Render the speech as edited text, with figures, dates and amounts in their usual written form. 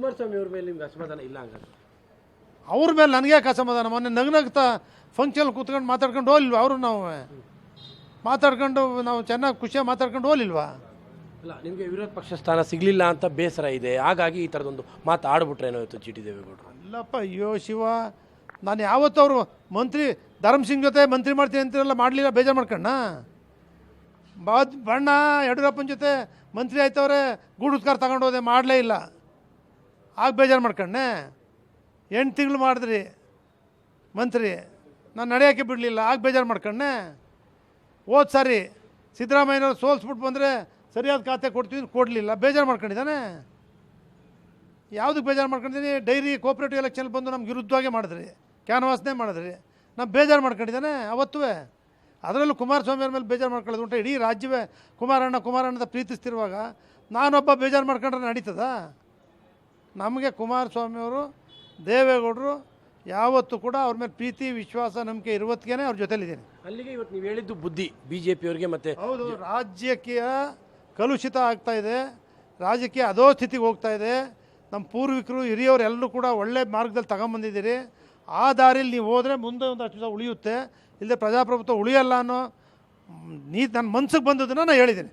ಕುಮಾರಸ್ವಾಮಿ ಅವ್ರ ಮೇಲೆ ನಿಮ್ಗೆ ಅಸಮಾಧಾನ ಇಲ್ಲ ಹಂಗಾದ್ರೆ? ಅವ್ರ ಮೇಲೆ ನನಗೆ ಯಾಕೆ ಅಸಮಾಧಾನ? ಮೊನ್ನೆ ನಗ್ನಗ್ತಾ ಫಂಕ್ಷನ್ ಕೂತ್ಕೊಂಡು ಮಾತಾಡ್ಕೊಂಡು ಹೋಗ್ಲಿಲ್ವಾ ಅವರು? ನಾವು ಮಾತಾಡ್ಕೊಂಡು ನಾವು ಚೆನ್ನಾಗಿ ಖುಷಿಯಾಗಿ ಮಾತಾಡ್ಕೊಂಡು ಹೋಗ್ಲಿಲ್ವಾ? ಅಲ್ಲ, ನಿಮಗೆ ವಿರೋಧ ಪಕ್ಷ ಸ್ಥಾನ ಸಿಗಲಿಲ್ಲ ಅಂತ ಬೇಸರ ಇದೆ, ಹಾಗಾಗಿ ಈ ಥರದೊಂದು ಮಾತು ಆಡ್ಬಿಟ್ರೇನೋ ಇವತ್ತು ಜಿ ಟಿ ದೇವೇಗೌಡರು. ಅಲ್ಲಪ್ಪ, ಅಯ್ಯೋ ಶಿವ, ನಾನು ಯಾವತ್ತೂ ಅವರು ಮಂತ್ರಿ ಧರ್ಮಸಿಂಗ್ ಜೊತೆ ಮಂತ್ರಿ ಮಾಡ್ತೀನಿ ಅಂತಿರಲ್ಲ, ಮಾಡಲಿಲ್ಲ, ಬೇಜಾರು ಮಾಡ್ಕಣ್ಣ. ಬಣ್ಣ ಯಡಿಯೂರಪ್ಪನ ಜೊತೆ ಮಂತ್ರಿ ಆಯ್ತವ್ರೆ, ಗೂಡುತ್ಕಾರ ತಗೊಂಡು ಹೋದೆ, ಮಾಡಲೇ ಇಲ್ಲ, ಆಗ ಬೇಜಾರು ಮಾಡ್ಕಣ್ಣೆ. 8 ತಿಂಗಳು ಮಾಡಿದ್ರಿ ಮಂತ್ರಿ, ನಾನು ನಡೆಯೋಕ್ಕೆ ಬಿಡಲಿಲ್ಲ, ಆಗ ಬೇಜಾರು ಮಾಡ್ಕಣ್ಣೆ. ಹೋದ ಸಾರಿ ಸಿದ್ದರಾಮಯ್ಯನವ್ರು ಸೋಲ್ಸ್ಬಿಟ್ಟು ಬಂದರೆ ಸರಿಯಾದ ಖಾತೆ ಕೊಡ್ತೀವಿ, ಕೊಡಲಿಲ್ಲ, ಬೇಜಾರು ಮಾಡ್ಕೊಂಡಿದ್ದಾನೆ. ಯಾವುದಕ್ಕೆ ಬೇಜಾರು ಮಾಡ್ಕೊಂಡಿದ್ದೀನಿ? ಡೈರಿ ಕೋಆಪ್ರೇಟಿವ್ ಎಲೆಕ್ಷನ್ ಬಂದು ನಮ್ಗೆ ವಿರುದ್ಧವಾಗೇ ಮಾಡಿದ್ರಿ, ಕ್ಯಾನ್ವಾಸ್ನೇ ಮಾಡಿದ್ರಿ, ನಾವು ಬೇಜಾರು ಮಾಡ್ಕೊಂಡಿದ್ದಾನೆ ಅವತ್ತೂ. ಅದರಲ್ಲೂ ಕುಮಾರಸ್ವಾಮಿ ಅವ್ರ ಮೇಲೆ ಬೇಜಾರು ಮಾಡ್ಕೊಳ್ಳೋದು ಉಂಟು. ಇಡೀ ರಾಜ್ಯವೇ ಕುಮಾರಣ್ಣದ ಪ್ರೀತಿಸ್ತಿರುವಾಗ ನಾನೊಬ್ಬ ಬೇಜಾರು ಮಾಡ್ಕೊಂಡ್ರೆ ನಡೀತದ? ನಮಗೆ ಕುಮಾರಸ್ವಾಮಿಯವರು, ದೇವೇಗೌಡರು ಯಾವತ್ತೂ ಕೂಡ ಅವ್ರ ಮೇಲೆ ಪ್ರೀತಿ, ವಿಶ್ವಾಸ, ನಂಬಿಕೆ ಇರುವತ್ತಿಗೆ ಅವ್ರ ಜೊತೆಲಿದ್ದೀನಿ. ಅಲ್ಲಿಗೆ ಇವತ್ತು ನೀವು ಹೇಳಿದ್ದು ಬುದ್ಧಿ ಬಿ ಜೆ ಪಿಯವ್ರಿಗೆ. ಮತ್ತು ಹೌದು, ರಾಜಕೀಯ ಕಲುಷಿತ ಆಗ್ತಾಯಿದೆ, ರಾಜಕೀಯ ಅದೋ ಸ್ಥಿತಿಗೆ ಹೋಗ್ತಾ ಇದೆ. ನಮ್ಮ ಪೂರ್ವಿಕರು, ಹಿರಿಯವರು ಎಲ್ಲರೂ ಕೂಡ ಒಳ್ಳೆ ಮಾರ್ಗದಲ್ಲಿ ತಗೊಂಬಂದಿದ್ದೀರಿ. ಆ ದಾರಿಯಲ್ಲಿ ನೀವು ಹೋದರೆ ಮುಂದೆ ಒಂದಷ್ಟು ದಿವಸ ಉಳಿಯುತ್ತೆ, ಇಲ್ಲದೆ ಪ್ರಜಾಪ್ರಭುತ್ವ ಉಳಿಯಲ್ಲ ಅನ್ನೋ ನನ್ನ ಮನ್ಸಿಗೆ ಬಂದದನ್ನು ನಾನು ಹೇಳಿದ್ದೀನಿ.